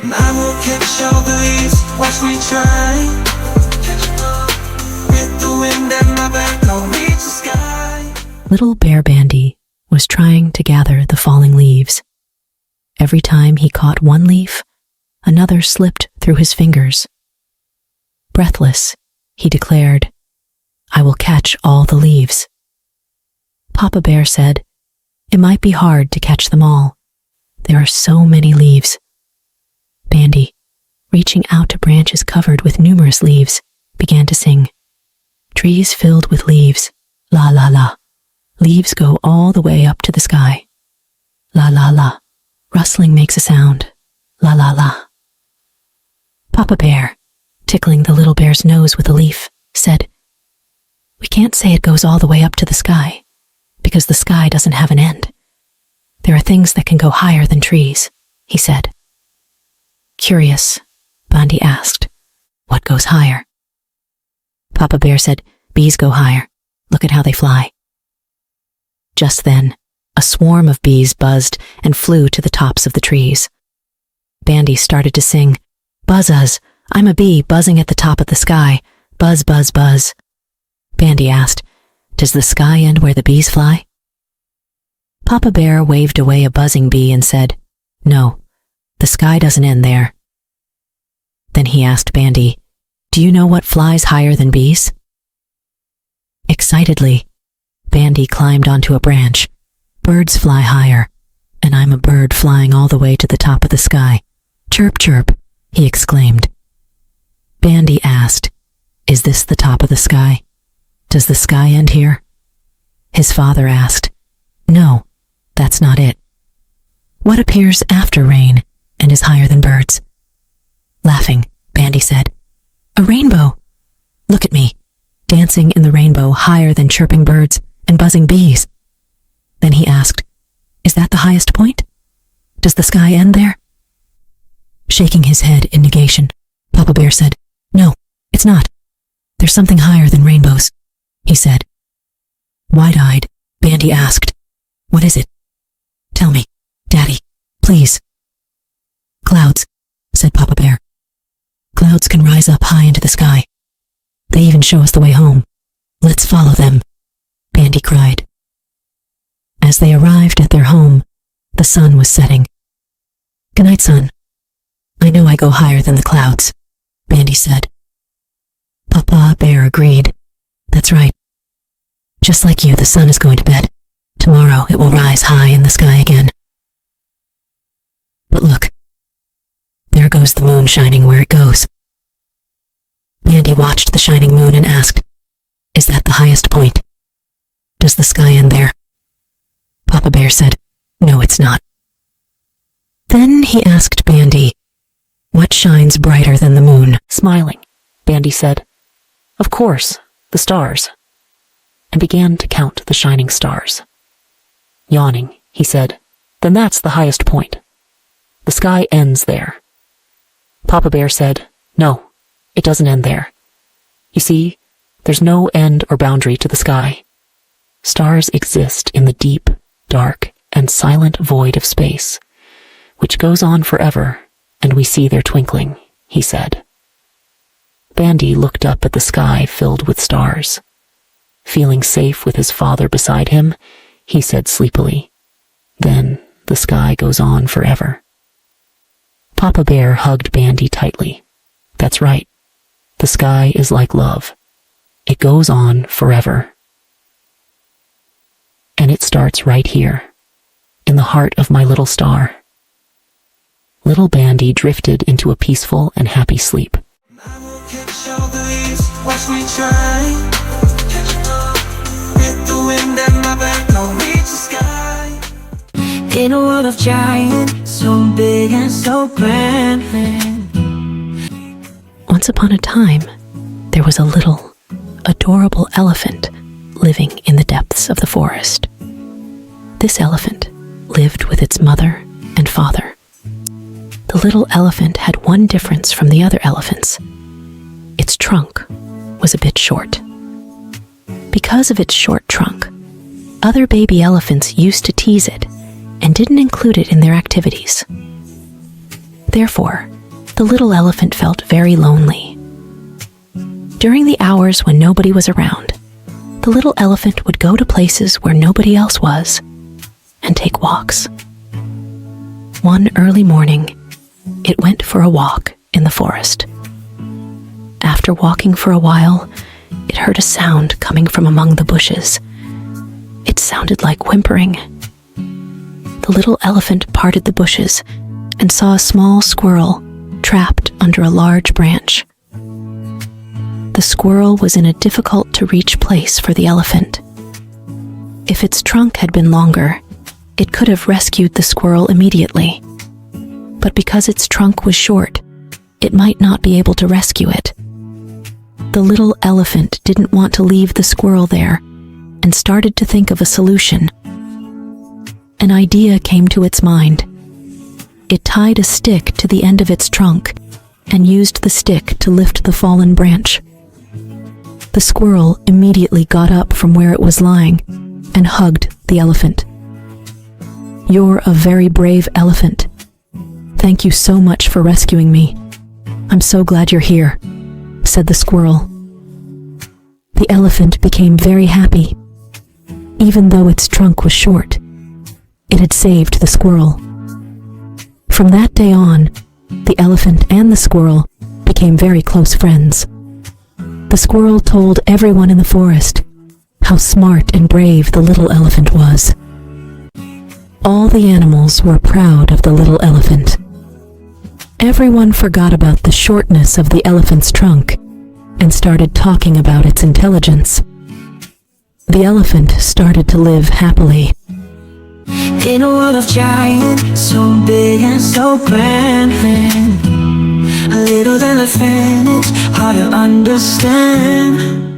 I will catch all the leaves, watch me try. With the wind at my back, I'll reach the sky. Little Bear Bandy was trying to gather the falling leaves. Every time he caught one leaf, another slipped through his fingers. Breathless, he declared, "I will catch all the leaves." Papa Bear said, "It might be hard to catch them all. There are so many leaves." Bandy, reaching out to branches covered with numerous leaves, began to sing. Trees filled with leaves, la la la. Leaves go all the way up to the sky. La la la. Rustling makes a sound, la la la. Papa Bear, tickling the little bear's nose with a leaf, said, "We can't say it goes all the way up to the sky, because the sky doesn't have an end. There are things that can go higher than trees," he said. Curious, Bandy asked, "What goes higher?" Papa Bear said, "Bees go higher. Look at how they fly." Just then, a swarm of bees buzzed and flew to the tops of the trees. Bandy started to sing, "Buzz us, I'm a bee buzzing at the top of the sky. Buzz, buzz, buzz." Bandy asked, "Does the sky end where the bees fly?" Papa Bear waved away a buzzing bee and said, "No, the sky doesn't end there." Then he asked Bandy, "Do you know what flies higher than bees?" Excitedly, Bandy climbed onto a branch. "Birds fly higher, and I'm a bird flying all the way to the top of the sky. Chirp, chirp," he exclaimed. Bandy asked, "Is this the top of the sky? Does the sky end here?" His father asked, "No, that's not it. What appears after rain and is higher than birds?" Laughing, Bandy said, "A rainbow. Look at me, dancing in the rainbow higher than chirping birds and buzzing bees." Then he asked, "Is that the highest point? Does the sky end there?" Shaking his head in negation, Papa Bear said, "No, it's not. There's something higher than rainbows," he said. Wide-eyed, Bandy asked, "What is it? Tell me, Daddy, please." "Clouds," said Papa Bear. "Clouds can rise up high into the sky. They even show us the way home. Let's follow them," Bandy cried. As they arrived at their home, the sun was setting. "Good night, son. I know I go higher than the clouds," Bandy said. Papa Bear agreed. "That's right. Just like you, the sun is going to bed. Tomorrow it will rise high in the sky again." But look, there goes the moon shining where it goes. Bandy watched the shining moon and asked, "Is that the highest point? Does the sky end there?" Papa Bear said, "No, it's not." Then he asked Bandy, "What shines brighter than the moon?" Smiling, Bandy said, "Of course, the stars," and began to count the shining stars. Yawning, he said, "Then that's the highest point. The sky ends there." Papa Bear said, "No, it doesn't end there. You see, there's no end or boundary to the sky. Stars exist in the deep, dark, and silent void of space, which goes on forever, and we see their twinkling," he said. Bandy looked up at the sky filled with stars. Feeling safe with his father beside him, he said sleepily, "Then the sky goes on forever." Papa Bear hugged Bandy tightly. "That's right. The sky is like love. It goes on forever. And it starts right here, in the heart of my little star." Little Bandy drifted into a peaceful and happy sleep. I will catch all the leaves, watch me try. With the wind at my back, I'll reach the sky. In a world of giants, so big and so grand. Once upon a time, there was a little, adorable elephant living in the depths of the forest. This elephant lived with its mother and father. The little elephant had one difference from the other elephants. Its trunk was a bit short. Because of its short trunk, other baby elephants used to tease it and didn't include it in their activities. Therefore, the little elephant felt very lonely. During the hours when nobody was around, the little elephant would go to places where nobody else was and take walks. One early morning, it went for a walk in the forest. After walking for a while, it heard a sound coming from among the bushes. It sounded like whimpering. The little elephant parted the bushes and saw a small squirrel trapped under a large branch. The squirrel was in a difficult-to-reach place for the elephant. If its trunk had been longer, it could have rescued the squirrel immediately. But because its trunk was short, it might not be able to rescue it. The little elephant didn't want to leave the squirrel there and started to think of a solution. An idea came to its mind. It tied a stick to the end of its trunk and used the stick to lift the fallen branch. The squirrel immediately got up from where it was lying and hugged the elephant. "You're a very brave elephant. Thank you so much for rescuing me. I'm so glad you're here," said the squirrel. The elephant became very happy. Even though its trunk was short, it had saved the squirrel. From that day on, the elephant and the squirrel became very close friends. The squirrel told everyone in the forest how smart and brave the little elephant was. All the animals were proud of the little elephant. Everyone forgot about the shortness of the elephant's trunk and started talking about its intelligence. The elephant started to live happily. In a world of giants, so big and so grand, a little elephant, hard to understand.